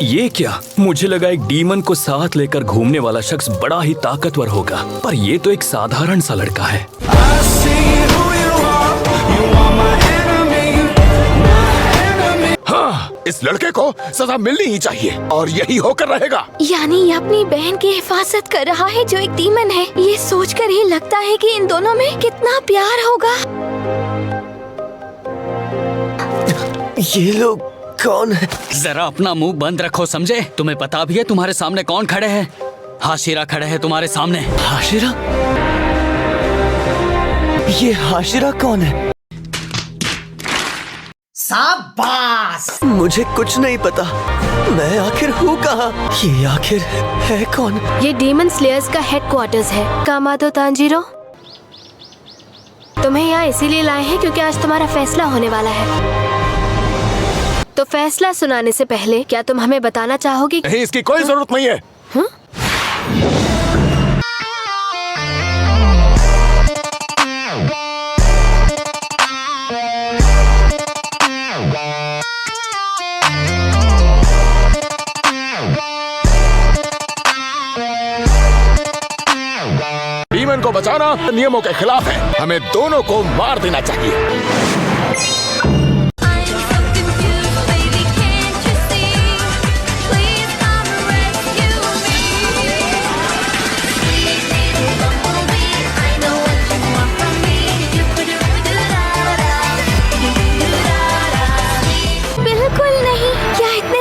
ये क्या? मुझे लगा एक डीमन को साथ लेकर घूमने वाला शख्स बड़ा ही ताकतवर होगा, पर ये तो एक साधारण सा लड़का है। हाँ, इस लड़के को सजा मिलनी ही चाहिए और यही होकर रहेगा। यानी ये अपनी बहन की हिफाजत कर रहा है जो एक डीमन है। ये सोचकर ही लगता है कि इन दोनों में कितना प्यार होगा। ये लोग कौन है? जरा अपना मुंह बंद रखो, समझे? तुम्हें पता भी है तुम्हारे सामने कौन खड़े हैं? हाशिरा खड़े हैं तुम्हारे सामने। हाशिरा? ये हाशिरा कौन है? शाबाश! मुझे कुछ नहीं पता। मैं आखिर हूँ कहाँ? ये आखिर है कौन? ये डीमन स्लेयर्स का हेडक्वार्टर्स है। कामातो तांजीरो, तुम्हें यहाँ इसीलिए लाए हैं क्योंकि आज तुम्हारा फैसला होने वाला है। तो फैसला सुनाने से पहले क्या तुम हमें बताना चाहोगे? नहीं, इसकी कोई जरूरत नहीं है। डीमन को बचाना नियमों के खिलाफ है। हमें दोनों को मार देना चाहिए।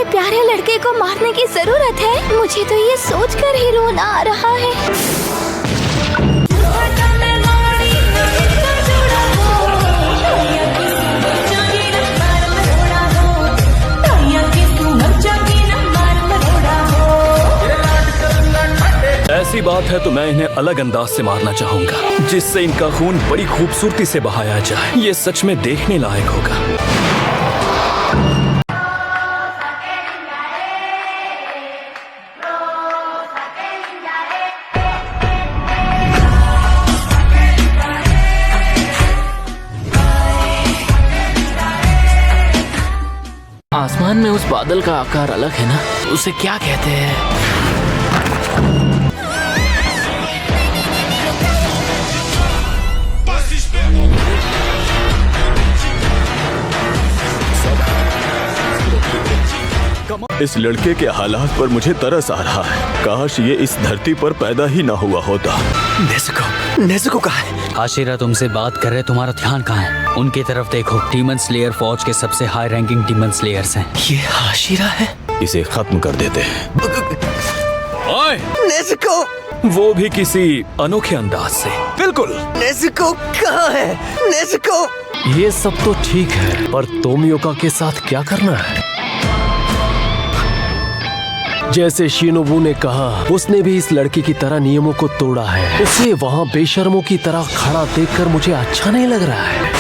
प्यारे लड़के को मारने की जरूरत है? मुझे तो ये सोचकर ही रोना आ रहा है। ऐसी बात है तो मैं इन्हें अलग अंदाज से मारना चाहूंगा, जिससे इनका खून बड़ी खूबसूरती से बहाया जाए। ये सच में देखने लायक होगा। आसमान में उस बादल का आकार अलग है ना? उसे क्या कहते हैं? इस लड़के के हालात पर मुझे तरस आ रहा है। काश ये इस धरती पर पैदा ही ना हुआ होता। नेज़ुको कहाँ है? हाशिरा तुमसे बात कर रहे, तुम्हारा ध्यान कहाँ है? उनकी तरफ देखो। डीमन स्लेयर फौज के सबसे हाई रैंकिंग डीमन स्लेयर्स हैं। ये हाशिरा है? इसे खत्म कर देते हैं। ओए! नेज़ुको! वो भी किसी अनोखे अंदाज से। बिल्कुल। नेज़ुको कहाँ है? नेज़ुको! ये सब तो ठीक है, पर तोमियोका के साथ क्या करना है? जैसे शिनोबू ने कहा, उसने भी इस लड़के की तरह नियमों को तोड़ा है। उसे वहाँ बेशर्मों की तरह खड़ा देखकर मुझे अच्छा नहीं लग रहा है।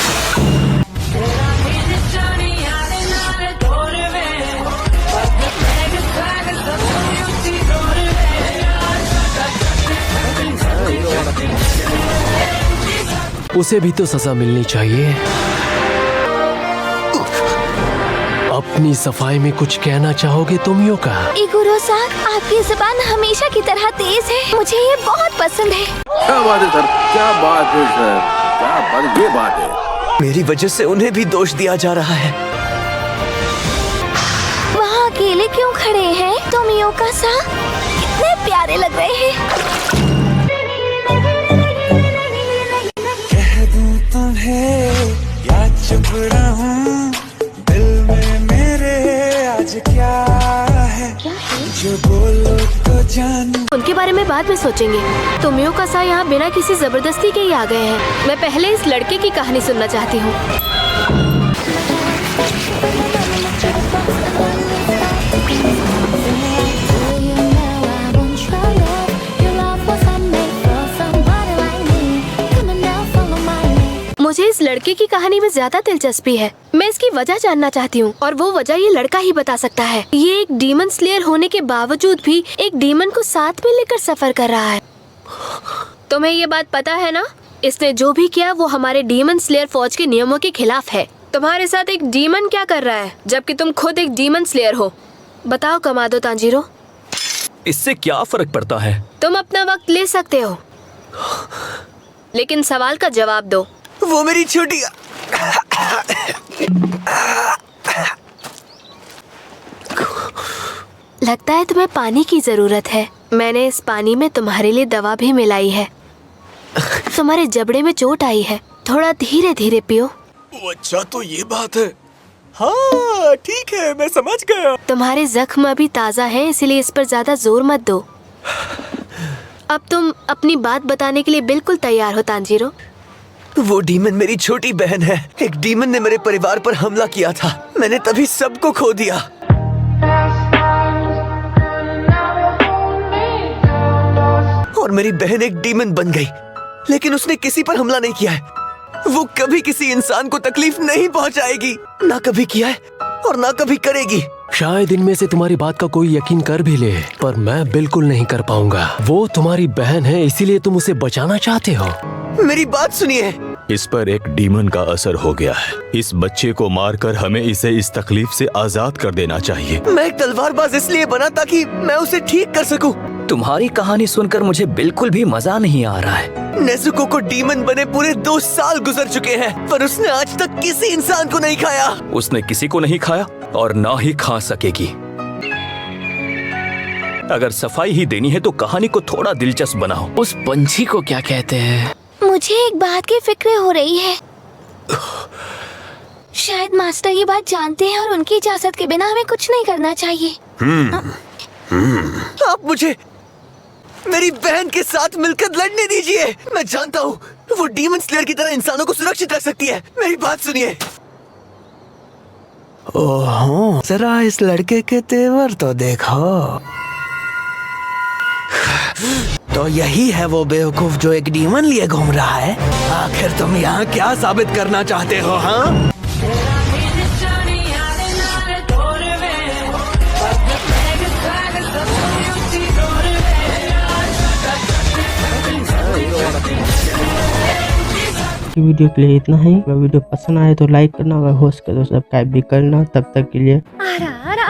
उसे भी तो सजा मिलनी चाहिए। अपनी सफाई में कुछ कहना चाहोगे तोमियोका? इगुरो-सान, आपकी जुबान हमेशा की तरह तेज है। मुझे ये बहुत पसंद है। क्या बात है सर? क्या बात है सर? क्या बात? ये बात है। मेरी वजह से उन्हें भी दोष दिया जा रहा है। वहाँ अकेले क्यों खड़े हैं? तोमियोका-सान, कितने प्यारे लग रहे हैं। कह दूं तुम्हें या चुप रहूं, दिल में मेरे आज क्या है? जो बोलो तो जानू। उनके बारे में बाद में सोचेंगे। तोमियोका-सान यहाँ बिना किसी जबरदस्ती के ही आ गए हैं। मैं पहले इस लड़के की कहानी सुनना चाहती हूँ। मुझे इस लड़के की कहानी में ज्यादा दिलचस्पी है। मैं इसकी वजह जानना चाहती हूँ और वो वजह ये लड़का ही बता सकता है। ये एक डीमन स्लेयर होने के बावजूद भी एक डीमन को साथ में लेकर सफर कर रहा है। तुम्हें ये बात पता है ना? इसने जो भी किया वो हमारे डीमन स्लेयर फौज के नियमों के खिलाफ है। तुम्हारे साथ एक डीमन क्या कर रहा है जबकि तुम खुद एक डीमन स्लेयर हो? बताओ कमादो तांजीरो। इससे क्या फर्क पड़ता है? तुम अपना वक्त ले सकते हो, लेकिन सवाल का जवाब दो। वो मेरी छोटी लगता है तुम्हें पानी की जरूरत है। मैंने इस पानी में तुम्हारे लिए दवा भी मिलाई है। तुम्हारे जबड़े में चोट आई है, थोड़ा धीरे धीरे पियो। अच्छा तो ये बात है। हाँ ठीक है, मैं समझ गया। तुम्हारे जख्म अभी ताज़ा हैं, इसलिए इस पर ज्यादा जोर मत दो। अब तुम अपनी बात बताने के लिए बिल्कुल तैयार हो तांजीरो? वो डीमन मेरी छोटी बहन है। एक डीमन ने मेरे परिवार पर हमला किया था, मैंने तभी सबको खो दिया। और मेरी बहन एक डीमन बन गई, लेकिन उसने किसी पर हमला नहीं किया है। वो कभी किसी इंसान को तकलीफ नहीं पहुंचाएगी, ना कभी किया है और ना कभी करेगी। शायद इनमें से तुम्हारी बात का कोई यकीन कर भी ले, पर मैं बिल्कुल नहीं कर पाऊंगा। वो तुम्हारी बहन है, इसीलिए तुम उसे बचाना चाहते हो। मेरी बात सुनिए। इस पर एक डीमन का असर हो गया है। इस बच्चे को मारकर हमें इसे इस तकलीफ से आजाद कर देना चाहिए। मैं एक तलवारबाज इसलिए बना ताकि मैं उसे ठीक कर सकूं। तुम्हारी कहानी सुनकर मुझे बिल्कुल भी मजा नहीं आ रहा है। नेजुको को डीमन बने पूरे 2 साल गुजर चुके हैं, पर उसने आज तक किसी इंसान को नहीं खाया। उसने किसी को नहीं खाया और ना ही खा सकेगी। अगर सफाई ही देनी है तो कहानी को थोड़ा दिलचस्प बनाओ। उस पंछी को क्या कहते हैं? मुझे एक बात की फिक्र हो रही है। शायद मास्टर ये बात जानते हैं और उनकी इजाजत के बिना हमें कुछ नहीं करना चाहिए। आप मुझे मेरी बहन के साथ मिलकर लड़ने दीजिए। मैं जानता हूँ वो डीमन स्लेयर की तरह इंसानों को सुरक्षित रख सकती है। मेरी बात सुनिए। ओहो, जरा इस लड़के के तेवर तो देखो। तो यही है वो बेवकूफ जो एक डीमन लिए घूम रहा है। आखिर तुम यहाँ क्या साबित करना चाहते हो? हाँ, वीडियो के लिए इतना ही। अगर वीडियो पसंद आए तो लाइक करना, अगर हो सके तो सब्सक्राइब भी करना। तब तक के लिए सायोनारा।